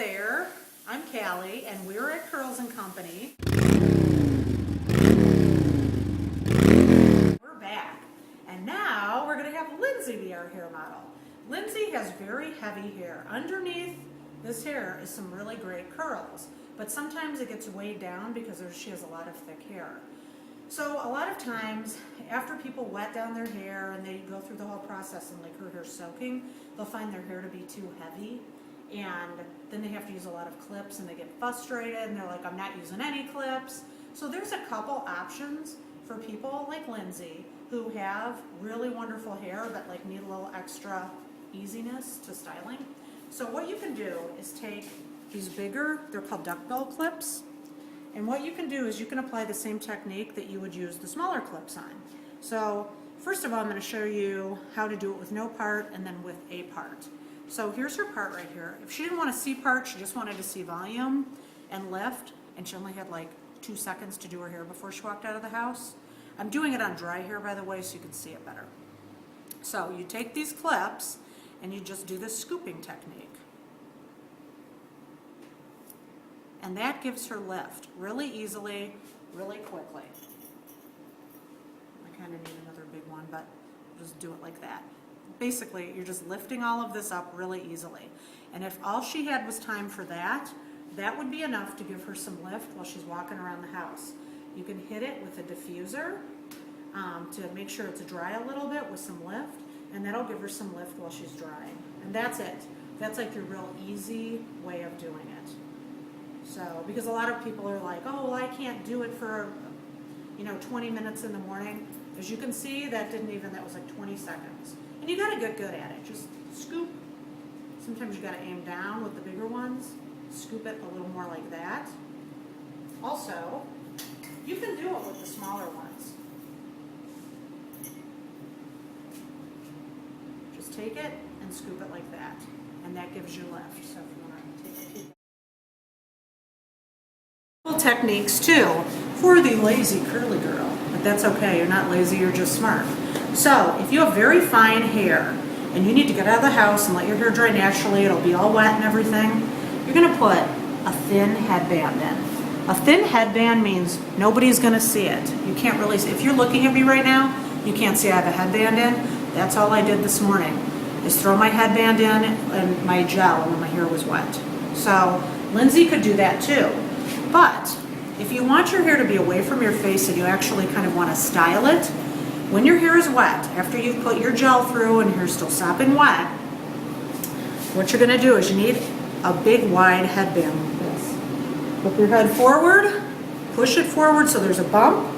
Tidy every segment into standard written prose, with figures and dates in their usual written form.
there, I'm Callie, and we're at Curls and Company. We're back, and now we're going to have Lindsay be our hair model. Lindsay has very heavy hair. Underneath this hair is some really great curls, but sometimes it gets weighed down because she has a lot of thick hair. So a lot of times, after people wet down their hair and they go through the whole process and like her hair soaking, they'll find their hair to be too heavy, and then they have to use a lot of clips and they get frustrated and they're like, I'm not using any clips. So there's a couple options for people like Lindsay who have really wonderful hair but like need a little extra easiness to styling. So what you can do is take these bigger, they're called duckbill clips. And what you can do is you can apply the same technique that you would use the smaller clips on. So first of all, I'm going to show you how to do it with no part and then with a part. So here's her part right here. If she didn't want to see part, she just wanted to see volume and lift, and she only had like 2 seconds to do her hair before she walked out of the house. I'm doing it on dry hair, by the way, so you can see it better. So you take these clips and you just do this scooping technique. And that gives her lift really easily, really quickly. I kind of need another big one, but just do it like that. Basically, you're just lifting all of this up really easily. And if all she had was time for that, that would be enough to give her some lift while she's walking around the house. You can hit it with a diffuser to make sure it's dry a little bit with some lift, and that'll give her some lift while she's drying. And that's it. That's like your real easy way of doing it. So, because a lot of people are like, oh, well, I can't do it for, 20 minutes in the morning. As you can see, that was like 20 seconds. And you gotta get good at it. Just scoop. Sometimes you gotta aim down with the bigger ones. Scoop it a little more like that. Also, you can do it with the smaller ones. Just take it and scoop it like that. And that gives you lift. So if you wanna take a peek. Techniques too for the lazy curly girl, but that's okay, you're not lazy, you're just smart. So if you have very fine hair and you need to get out of the house and let your hair dry naturally, it'll be all wet and everything, you're going to put a thin headband in. A thin headband means nobody's going to see it. You can't really see. If you're looking at me right now, you can't see I have a headband in. That's all I did this morning, is throw my headband in and my gel when my hair was wet. So Lindsay could do that too. But if you want your hair to be away from your face and you actually kind of want to style it, when your hair is wet, after you've put your gel through and your hair's still sopping wet, what you're going to do is you need a big wide headband like this. Put your head forward, push it forward so there's a bump,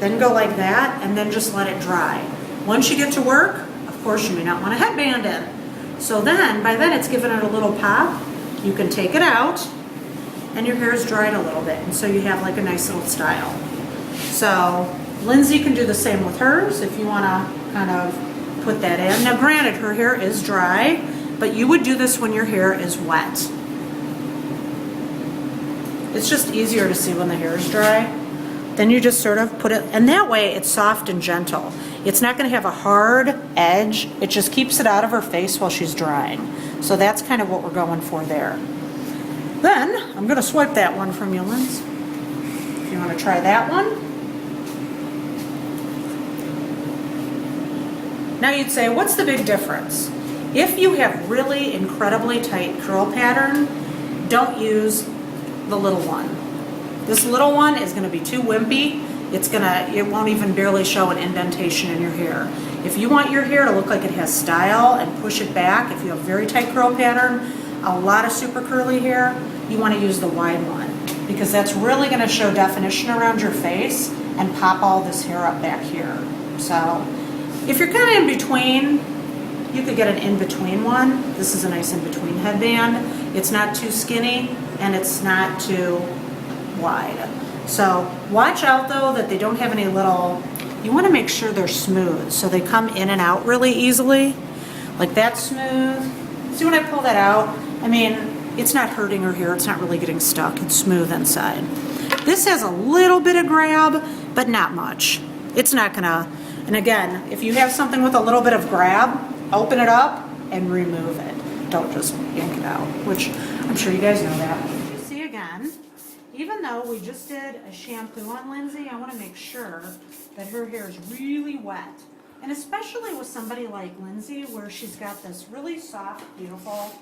then go like that, and then just let it dry. Once you get to work, of course you may not want a headband in. So then, by then it's given it a little pop, you can take it out, and your hair is dried a little bit, and so you have like a nice little style. So Lindsay can do the same with hers if you want to kind of put that in. Now granted, her hair is dry, but you would do this when your hair is wet. It's just easier to see when the hair is dry. Then you just sort of put it, and that way it's soft and gentle. It's not going to have a hard edge. It just keeps it out of her face while she's drying. So that's kind of what we're going for there. Then, I'm going to swipe that one from you, Lindsay. If you want to try that one. Now you'd say, what's the big difference? If you have really incredibly tight curl pattern, don't use the little one. This little one is going to be too wimpy. It won't even barely show an indentation in your hair. If you want your hair to look like it has style and push it back, if you have very tight curl pattern, a lot of super curly hair, you want to use the wide one because that's really going to show definition around your face and pop all this hair up back here. So if you're kind of in between, you could get an in-between one. This is a nice in-between headband. It's not too skinny and it's not too wide. So watch out though that they don't have any little, you want to make sure they're smooth so they come in and out really easily. Like that's smooth. See when I pull that out? I mean, it's not hurting her hair. It's not really getting stuck. It's smooth inside. This has a little bit of grab, but not much. It's not gonna, and again, if you have something with a little bit of grab, open it up and remove it. don't just yank it out, which I'm sure you guys know that. You see again, even though we just did a shampoo on Lindsay, I want to make sure that her hair is really wet. And especially with somebody like Lindsay, where she's got this really soft, beautiful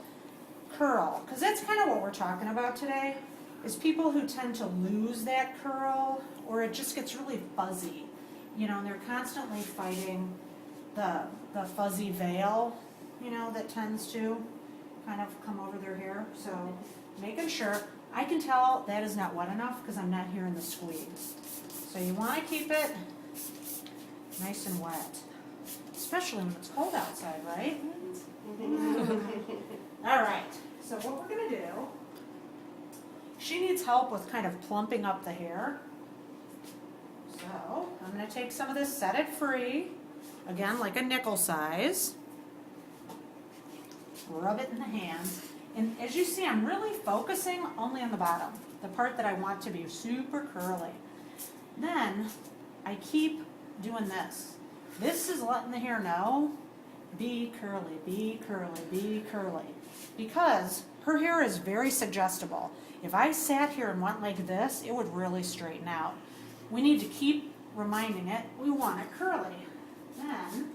curl. Because that's kind of what we're talking about today, is people who tend to lose that curl, or it just gets really fuzzy. You know, and they're constantly fighting the fuzzy veil, you know, that tends to kind of come over their hair. So making sure, I can tell that is not wet enough because I'm not hearing the squeeze. So you want to keep it nice and wet, especially when it's cold outside, right? All right, so what we're going to do, she needs help with kind of plumping up the hair. So I'm going to take some of this, set it free, again like a nickel size, rub it in the hands, and as you see I'm really focusing only on the bottom, the part that I want to be super curly. Then I keep doing this. This is letting the hair know, be curly, be curly, be curly, because her hair is very suggestible. If I sat here and went like this, it would really straighten out. We need to keep reminding it we want it curly. Then,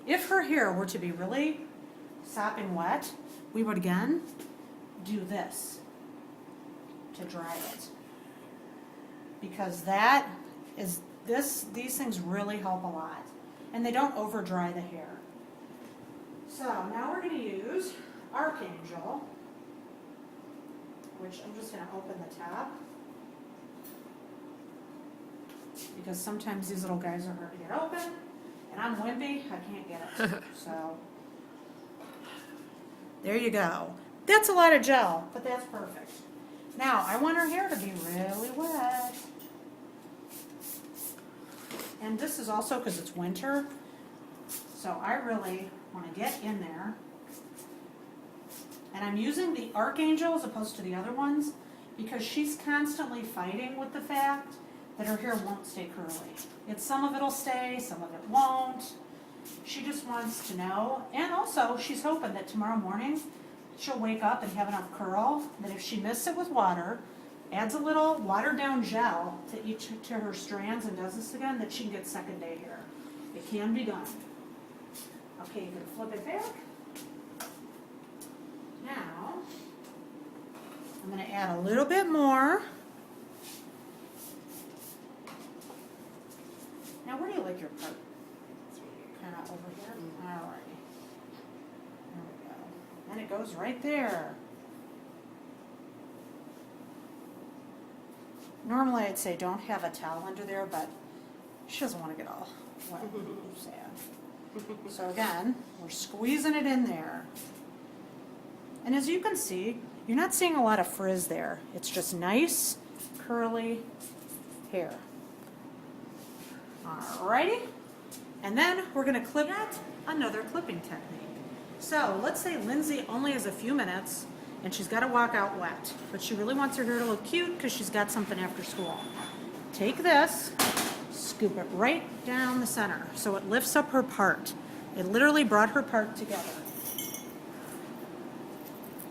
if her hair were to be really sopping wet, we would again do this to dry it. Because that is, these things really help a lot. And they don't over dry the hair. So now we're going to use Archangel, which I'm just going to open the top, because sometimes these little guys are hard to get open, and I'm wimpy, I can't get it. So there you go. That's a lot of gel, but that's perfect. Now I want her hair to be really wet. And this is also because it's winter, so I really want to get in there. And I'm using the Archangel as opposed to the other ones because she's constantly fighting with the fact that her hair won't stay curly. It's some of it'll stay, some of it won't. She just wants to know, and also she's hoping that tomorrow morning she'll wake up and have enough curl that if she misses it with water, adds a little watered down gel to her strands and does this again, that she can get second day hair. It can be done. Okay, you can flip it back. Now, I'm going to add a little bit more. Now, where do you like your part? Kind of over here? All right. There we go. And it goes right there. Normally, I'd say don't have a towel under there, but she doesn't want to get all wet. Sad. So again, we're squeezing it in there. And as you can see, you're not seeing a lot of frizz there. It's just nice, curly hair. Alrighty. And then we're going to clip another clipping technique. So let's say Lindsay only has a few minutes and she's got to walk out wet, but she really wants her hair to look cute because she's got something after school. Take this, scoop it right down the center so it lifts up her part. It literally brought her part together.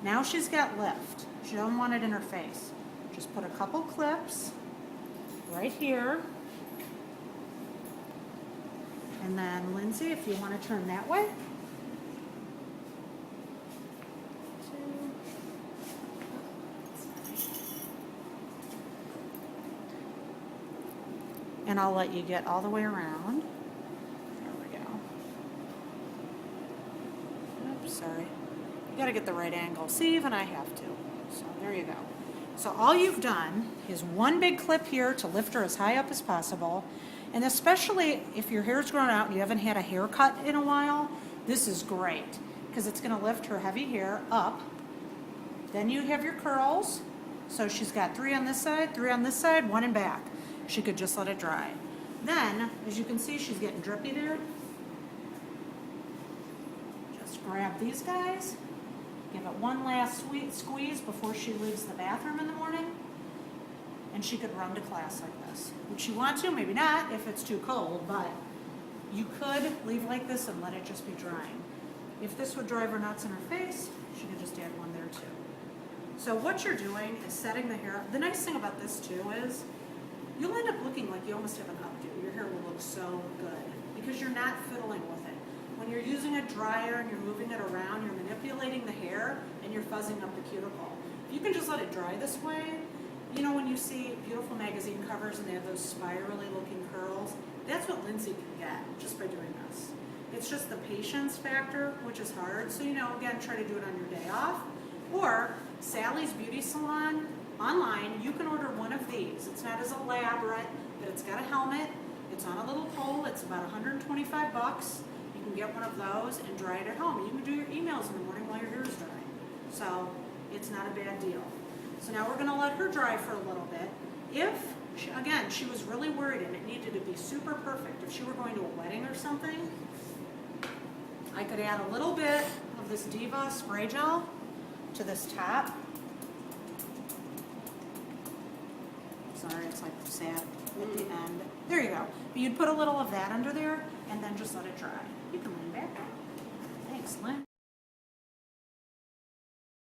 Now she's got lift. She doesn't want it in her face. Just put a couple clips right here. And then Lindsay, if you want to turn that way. And I'll let you get all the way around. There we go. Oops, sorry. You got to get the right angle. See, even I have to. So there you go. So all you've done is one big clip here to lift her as high up as possible. And especially if your hair's grown out and you haven't had a haircut in a while, this is great because it's going to lift her heavy hair up. Then you have your curls. So she's got 3 on this side, 3 on this side, 1 in back. She could just let it dry. Then, as you can see, she's getting drippy there. Just grab these guys, give it one last sweet squeeze before she leaves the bathroom in the morning, and she could run to class like this. Would she want to? Maybe not if it's too cold, but You could leave like this and let it just be drying. If this would drive her nuts in her face, she could just add one there too. So what you're doing is setting the hair up. The nice thing about this too is you'll end up looking like you almost have an updo. Your hair will look so good because you're not fiddling with it. When you're using a dryer and you're moving it around, you're manipulating the hair and you're fuzzing up the cuticle. If you can just let it dry this way, you know when you see beautiful magazine covers and they have those spirally looking curls, that's what Lindsay can get just by doing this. It's just the patience factor, which is hard. So, you know, again, try to do it on your day off. Or Sally's Beauty Salon, online, you can order one of these. It's not as elaborate, but it's got a helmet. It's on a little pole. It's about 125 bucks. You can get one of those and dry it at home. You can do your emails in the morning while your hair is drying. So it's not a bad deal. So now we're going to let her dry for a little bit. If, again, she was really worried and it needed to be super perfect. If she were going to a wedding or something, I could add a little bit of this Deva spray gel to this top. Sorry, it's like sat at the end. There you go. But you'd put a little of that under there and then just let it dry. You can lean back. Thanks, Lynn.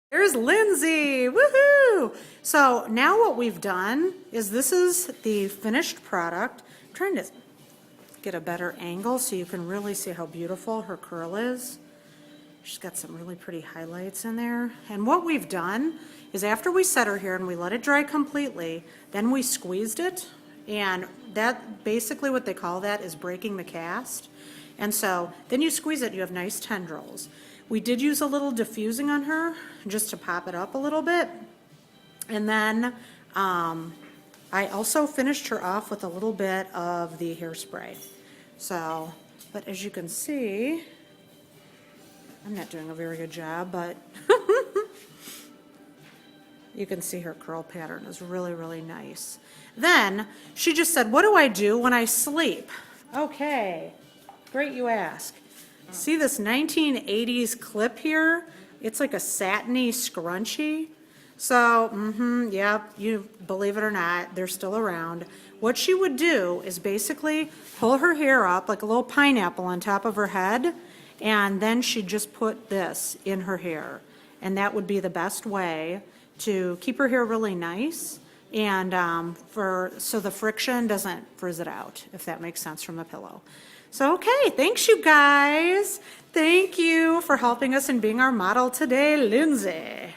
There's Lindsay, woohoo! So now what we've done is this is the finished product. I'm trying to get a better angle so you can really see how beautiful her curl is. She's got some really pretty highlights in there. And what we've done is after we set her hair and we let it dry completely, then we squeezed it. And that basically what they call that is breaking the cast. And so then you squeeze it, you have nice tendrils. We did use a little diffusing on her just to pop it up a little bit. And then I also finished her off with a little bit of the hairspray. So, but as you can see, I'm not doing a very good job, but you can see her curl pattern is really, really nice. Then she just said, what do I do when I sleep? Okay, great you ask. See this 1980s clip here? It's like a satiny scrunchie. So, yeah, you believe it or not, they're still around. What she would do is basically pull her hair up like a little pineapple on top of her head, and then she'd just put this in her hair. And that would be the best way to keep her hair really nice and so the friction doesn't frizz it out, if that makes sense from the pillow. So, okay, thanks you guys. Thank you for helping us and being our model today, Lindsay.